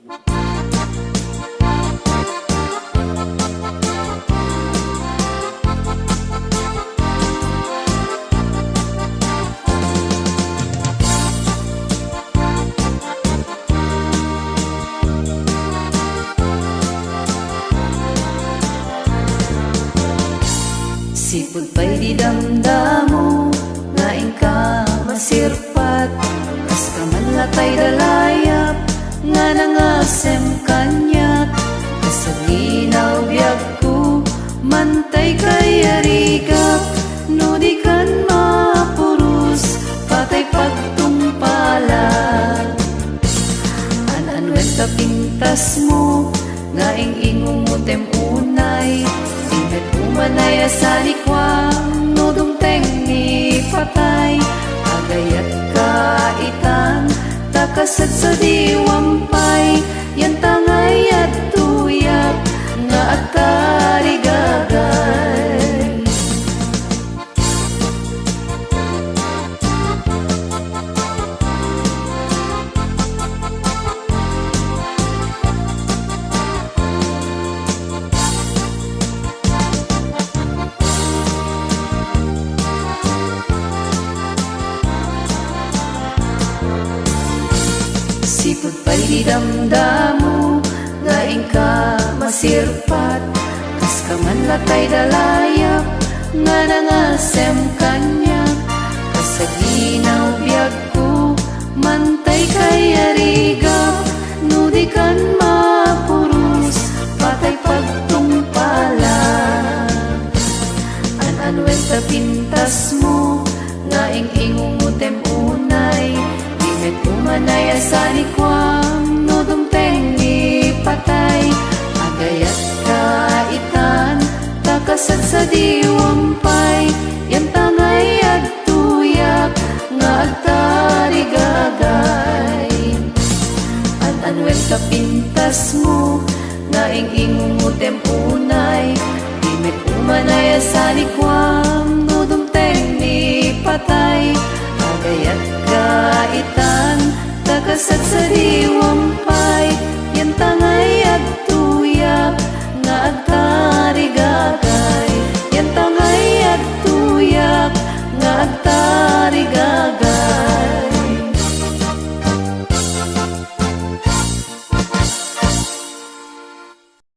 Sipud pa'y di damdamo, ngaing ka masirpat, kas ka man latay dalayap, nga nangasem kanyak, kasaginaw biyag ko, mantay kay arigap, no di kan mapurus, patay pagtungpalat. An-anwen ta pintas mo, ngaing ingumutem unay, Imet umanaya sa likwang, no dumteng ni patay, agayat kaitan, takasad sa diwampay, yan tangay at tuyak, nga at tarigagay. Sipud pa'y di damdamo, ngaing ka masirpat, kas ka man latay dalayap, nga nangasem kanyak, kasaginaw biyag ko, mantay kay arigap, no di kan mapurus, patay pagtungpalan. An-anwen ta pintas mo, ngaing ingumutem unay, Imet umanaya sa likwang, no dumteng ni patay, agayat kaitan, takasad sa diwampay, yan tangay at tuyak, nga at tarigagay. An-anwen ka pintas mo, ngaing ingumutem unay, Imet umanaya sa likwang, no dumteng ni patay, agayat kaitan, takasad sa diwampay, yan tangay at tuyak, nga at